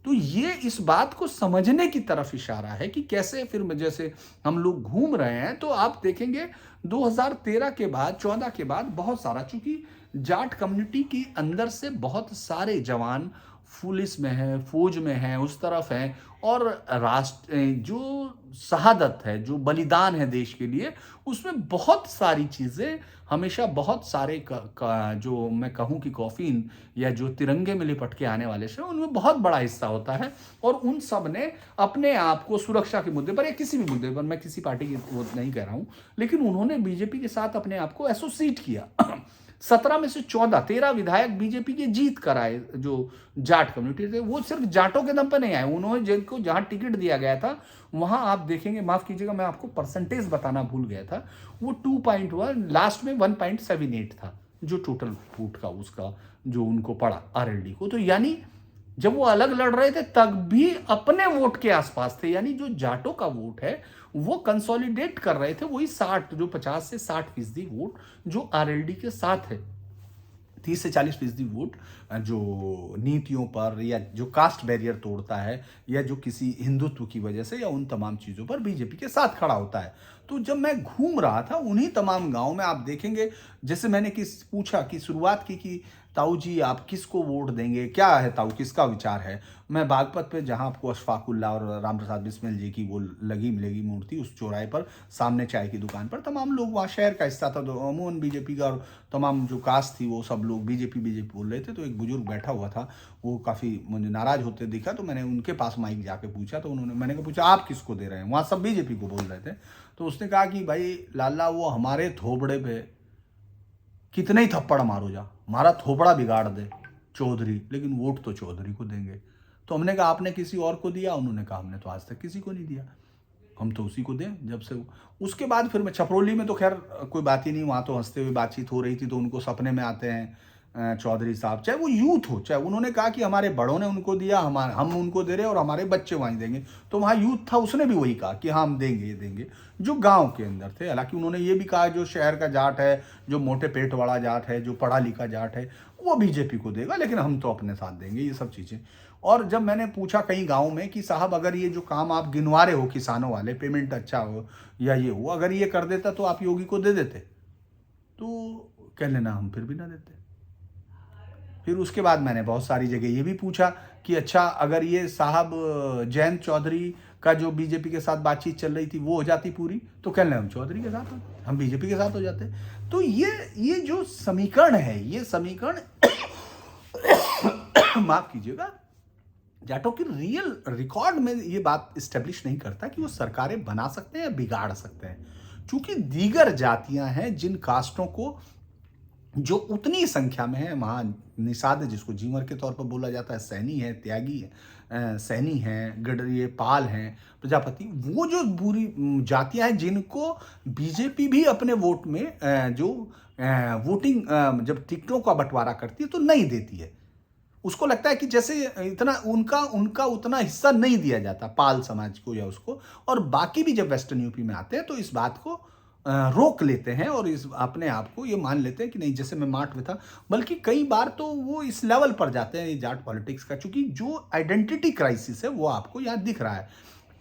तो ये इस बात को समझने की तरफ इशारा है कि कैसे फिर जैसे हम लोग घूम रहे हैं, तो आप देखेंगे 2013 के बाद, 14 के बाद बहुत सारा, चूंकि जाट कम्युनिटी के अंदर से बहुत सारे जवान पुलिस में है, फौज में है, उस तरफ है, और राष्ट्र जो शहादत है, जो बलिदान है देश के लिए, उसमें बहुत सारी चीजें हमेशा, बहुत सारे जो मैं कहूं कि कॉफिन या जो तिरंगे में लिपट के आने वाले से, उनमें बहुत बड़ा हिस्सा होता है। और उन सब ने अपने आप को सुरक्षा के मुद्दे पर या किसी भी मुद्दे पर, मैं किसी पार्टी की वो नहीं कह रहा हूं, लेकिन उन्होंने बीजेपी के साथ अपने आप को एसोसिएट किया। 17 में से 13 विधायक बीजेपी के जीत कर आए, जो जाट कम्युनिटी थे। वो सिर्फ जाटों के दम पर नहीं आए, उन्होंने जिनको जहां टिकट दिया गया था वहां आप देखेंगे, माफ कीजिएगा मैं आपको परसेंटेज बताना भूल गया था, वो 2.1, लास्ट में 1.78 था जो टोटल वोट का उसका जो उनको पड़ा आरएलडी को। तो यानी जब वो अलग लड़ रहे थे तब भी अपने वोट के आसपास थे, यानी जो जाटों का वोट है वो कंसोलिडेट कर रहे थे, वही 60, जो 50 से 60% वोट जो आरएलडी के साथ है। 30 से 40% वोट जो नीतियों पर, या जो कास्ट बैरियर तोड़ता है, या जो किसी हिंदुत्व की वजह से, या उन तमाम चीजों पर बीजेपी के साथ खड़ा होता है। तो जब मैं घूम रहा था उन्हीं तमाम गाँव में आप देखेंगे, जैसे मैंने पूछा कि शुरुआत की कि ताऊ जी आप किसको वोट देंगे? क्या है ताऊ किसका विचार है? मैं बागपत पे जहाँ आपको अशफाकुल्ला और राम प्रसाद बिस्मिल जी की वो लगी मिलेगी मूर्ति उस चौराहे पर सामने चाय की दुकान पर तमाम लोग वहाँ शहर का हिस्सा था तो अमूमन बीजेपी का और तमाम जो कास्ट थी वो सब लोग बीजेपी बीजेपी बोल रहे थे। तो एक बुजुर्ग बैठा हुआ था, वो काफ़ी मुझे नाराज़ होते दिखा तो मैंने उनके पास माइक जाके पूछा तो मैंने कहा पूछा आप किसको दे रहे हैं? वहाँ सब बीजेपी को बोल रहे थे। तो उसने कहा कि भाई लाला वो हमारे थोबड़े पे कितने ही थप्पड़ मारो जा, हमारा थोपड़ा बिगाड़ दे चौधरी, लेकिन वोट तो चौधरी को देंगे। तो हमने कहा आपने किसी और को दिया? उन्होंने कहा हमने तो आज तक किसी को नहीं दिया, हम तो उसी को दें जब से उसके बाद फिर मैं छपरोली में तो खैर कोई बात ही नहीं, वहाँ तो हंसते हुए बातचीत हो रही थी तो उनको सपने में आते हैं चौधरी साहब, चाहे वो यूथ हो, चाहे उन्होंने कहा कि हमारे बड़ों ने उनको दिया, हम उनको दे रहे हैं और हमारे बच्चे वहीं देंगे। तो वहाँ यूथ था, उसने भी वही कहा कि हाँ हम देंगे, ये देंगे, जो गांव के अंदर थे। हालांकि उन्होंने ये भी कहा जो शहर का जाट है, जो मोटे पेट वाला जाट है, जो पढ़ा लिखा जाट है, वो बीजेपी को देगा, लेकिन हम तो अपने साथ देंगे, ये सब चीज़ें। और जब मैंने पूछा कई गाँव में कि साहब अगर ये जो काम आप गिनवा रहे हो किसानों वाले, पेमेंट अच्छा हो या ये हो, अगर ये कर देता तो आप योगी को दे देते? तो कह लेना हम फिर भी ना देते। फिर उसके बाद मैंने बहुत सारी जगह ये भी पूछा कि अच्छा अगर ये साहब जयंत चौधरी का जो बीजेपी के साथ बातचीत चल रही थी वो हो जाती पूरी, तो कह लें हम चौधरी के साथ हम बीजेपी के साथ हो जाते। तो ये जो समीकरण है, ये समीकरण माफ कीजिएगा, जाटों की रियल रिकॉर्ड में ये बात स्टेब्लिश नहीं करता कि वो सरकारें बना सकते हैं या बिगाड़ सकते हैं। चूंकि दीगर जातियां हैं जिन कास्टों को जो उतनी संख्या में है, वहाँ निषाद जिसको जीवर के तौर पर बोला जाता है, सैनी है, त्यागी है, सैनी है, गडरिये, पाल हैं, प्रजापति, वो जो बुरी जातियां हैं जिनको बीजेपी भी अपने वोट में जो वोटिंग जब टिकटों का बंटवारा करती है तो नहीं देती है। उसको लगता है कि जैसे इतना उनका उतना हिस्सा नहीं दिया जाता पाल समाज को या उसको, और बाकी भी जब वेस्टर्न यूपी में आते हैं तो इस बात को रोक लेते हैं और इस अपने आप को ये मान लेते हैं कि नहीं, जैसे मैं मार्ट में था, बल्कि कई बार तो वो इस लेवल पर जाते हैं ये जाट पॉलिटिक्स का, क्योंकि जो आइडेंटिटी क्राइसिस है वो आपको यहाँ दिख रहा है।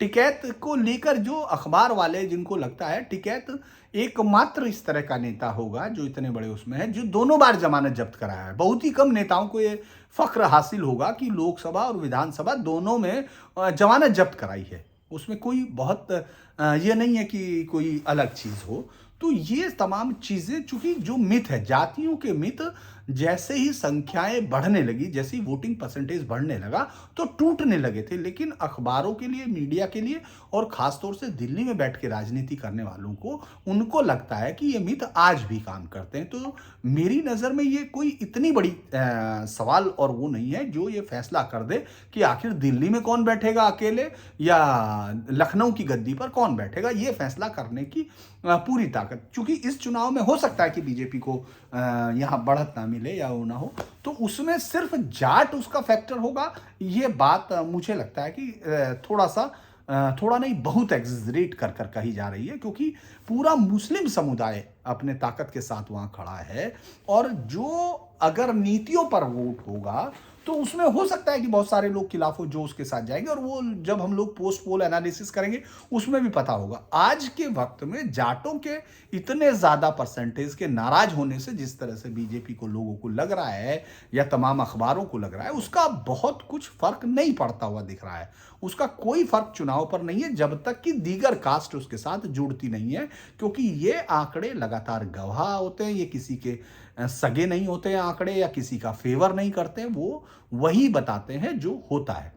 टिकैत को लेकर जो अखबार वाले जिनको लगता है टिकैत एकमात्र इस तरह का नेता होगा जो इतने बड़े उसमें है जो दोनों बार जमानत जब्त कराया है, बहुत ही कम नेताओं को ये फख्र हासिल होगा कि लोकसभा और विधानसभा दोनों में जमानत जब्त कराई है, उसमें कोई बहुत ये नहीं है कि कोई अलग चीज हो। तो ये तमाम चीजें, चूंकि जो मिथ है, जातियों के मिथ जैसे ही संख्याएं बढ़ने लगी, जैसे ही वोटिंग परसेंटेज बढ़ने लगा तो टूटने लगे थे। लेकिन अखबारों के लिए, मीडिया के लिए और खासतौर से दिल्ली में बैठ के राजनीति करने वालों को, उनको लगता है कि ये मिथ आज भी काम करते हैं। तो मेरी नज़र में ये कोई इतनी बड़ी सवाल और वो नहीं है जो ये फैसला कर दे कि आखिर दिल्ली में कौन बैठेगा अकेले या लखनऊ की गद्दी पर कौन बैठेगा। ये फैसला करने की पूरी ताकत, चूंकि इस चुनाव में हो सकता है कि बीजेपी को यहाँ बढ़त ना मिले या वो ना हो, तो उसमें सिर्फ जाट उसका फैक्टर होगा। ये बात मुझे लगता है कि थोड़ा नहीं, बहुत एग्जरेट कर कर कही जा रही है, क्योंकि पूरा मुस्लिम समुदाय अपने ताकत के साथ वहां खड़ा है। और जो अगर नीतियों पर वोट होगा तो उसमें हो सकता है कि बहुत सारे लोग खिलाफ हो जो उसके साथ जाएंगे, और वो जब हम लोग पोस्ट पोल एनालिसिस करेंगे उसमें भी पता होगा। आज के वक्त में जाटों के इतने ज्यादा परसेंटेज के नाराज होने से जिस तरह से बीजेपी को लोगों को लग रहा है या तमाम अखबारों को लग रहा है, उसका बहुत कुछ फर्क नहीं पड़ता हुआ दिख रहा है। उसका कोई फर्क चुनाव पर नहीं है जब तक कि दीगर कास्ट उसके साथ जुड़ती नहीं है, क्योंकि ये आंकड़े लगातार गवाह होते हैं, ये किसी के सगे नहीं होते हैं आंकड़े, या किसी का फेवर नहीं करते, वो वही बताते हैं जो होता है।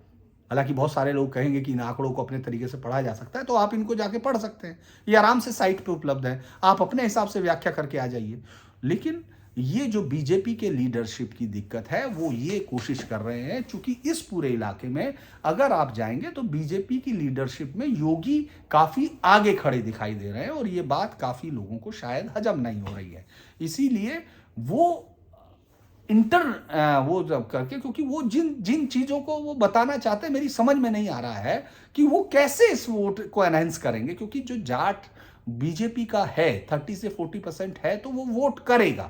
हालांकि बहुत सारे लोग कहेंगे कि इन आंकड़ों को अपने तरीके से पढ़ा जा सकता है, तो आप इनको जाके पढ़ सकते हैं, ये आराम से साइट पे उपलब्ध है, आप अपने हिसाब से व्याख्या करके आ जाइए। लेकिन ये जो बीजेपी के लीडरशिप की दिक्कत है, वो ये कोशिश कर रहे हैं, चूंकि इस पूरे इलाके में अगर आप जाएंगे तो बीजेपी की लीडरशिप में योगी काफी आगे खड़े दिखाई दे रहे हैं, और ये बात काफी लोगों को शायद हजम नहीं हो रही है। इसीलिए वो वो जब करके, क्योंकि वो जिन जिन चीजों को वो बताना चाहते हैं, मेरी समझ में नहीं आ रहा है कि वो कैसे इस वोट को एनहांस करेंगे। क्योंकि जो जाट बीजेपी का है 30 से 40% है, तो वो वोट करेगा,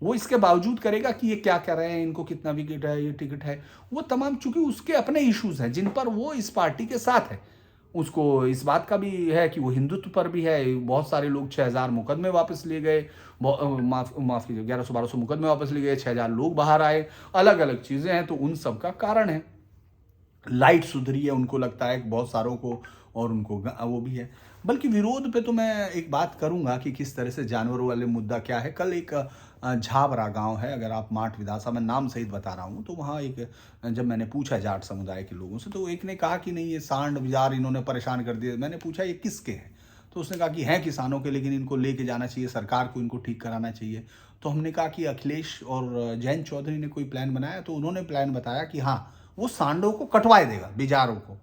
वो इसके बावजूद करेगा कि ये क्या कर रहे हैं, इनको कितना विकेट है, ये टिकट है, वो तमाम, चूंकि उसके अपने इश्यूज हैं जिन पर वो इस पार्टी के साथ है, उसको इस बात का भी है कि वो हिंदुत्व पर भी है। बहुत सारे लोग 6000 मुकदमे वापस लिए गए, माफ़ कीजिए 1100-1200 मुकदमे वापस लिए गए, 6000 लोग बाहर आए, अलग अलग चीज़ें हैं। तो उन सब का कारण है, लाइट सुधरी है उनको लगता है कि बहुत सारों को, और उनको वो भी है। बल्कि विरोध पे तो मैं एक बात करूंगा कि किस तरह से जानवरों वाले मुद्दा क्या है। कल एक झाबरा गांव है, अगर आप माठ विधासा, मैं नाम सहित बता रहा हूँ, तो वहाँ एक जब मैंने पूछा जाट समुदाय के लोगों से, तो एक ने कहा कि नहीं, ये सांड बाजार इन्होंने परेशान कर दिया। मैंने पूछा ये किसके हैं, तो उसने कहा कि हैं किसानों के, लेकिन इनको लेके जाना चाहिए, सरकार को इनको ठीक कराना चाहिए। तो हमने कहा कि अखिलेश और जयंत चौधरी ने कोई प्लान बनाया, तो उन्होंने प्लान बताया कि हाँ, वो सांडों को कटवाए देगा, बिजारों को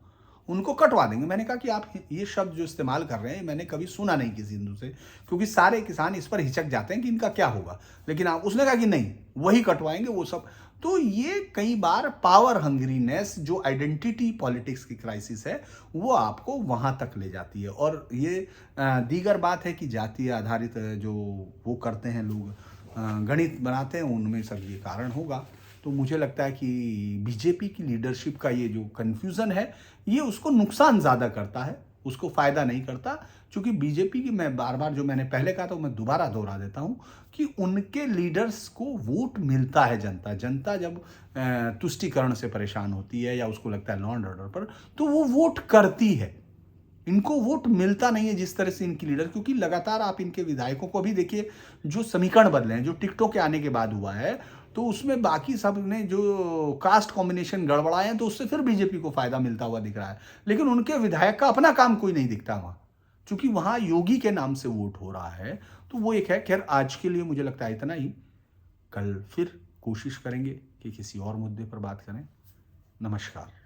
उनको कटवा देंगे। मैंने कहा कि आप ये शब्द जो इस्तेमाल कर रहे हैं, मैंने कभी सुना नहीं किसी हिंदू से, क्योंकि सारे किसान इस पर हिचक जाते हैं कि इनका क्या होगा, लेकिन आप, उसने कहा कि नहीं, वही कटवाएंगे वो सब। तो ये कई बार पावर हंग्रीनेस, जो आइडेंटिटी पॉलिटिक्स की क्राइसिस है, वो आपको वहां तक ले जाती है। और ये दीगर बात है कि जातीय आधारित जो वो करते हैं लोग, गणित बनाते हैं, उनमें सब ये कारण होगा। तो मुझे लगता है कि बीजेपी की लीडरशिप का ये जो कन्फ्यूज़न है, ये उसको नुकसान ज़्यादा करता है, उसको फ़ायदा नहीं करता। क्योंकि बीजेपी की, मैं बार बार जो मैंने पहले कहा था, मैं दोबारा दोहरा देता हूँ कि उनके लीडर्स को वोट मिलता है। जनता जब तुष्टीकरण से परेशान होती है या उसको लगता है लॉ एंड ऑर्डर पर, तो वो वोट करती है। इनको वोट मिलता नहीं है जिस तरह से इनकी लीडर, क्योंकि लगातार आप इनके विधायकों को भी देखिए, जो समीकरण बदले हैं, जो टिकटों के आने के बाद हुआ है, तो उसमें बाकी सब ने जो कास्ट कॉम्बिनेशन गड़बड़ाए हैं, तो उससे फिर बीजेपी को फायदा मिलता हुआ दिख रहा है। लेकिन उनके विधायक का अपना काम कोई नहीं दिखता वहां, क्योंकि वहां योगी के नाम से वोट हो रहा है। तो वो एक है। खैर, आज के लिए मुझे लगता है इतना ही। कल फिर कोशिश करेंगे कि किसी और मुद्दे पर बात करें। नमस्कार।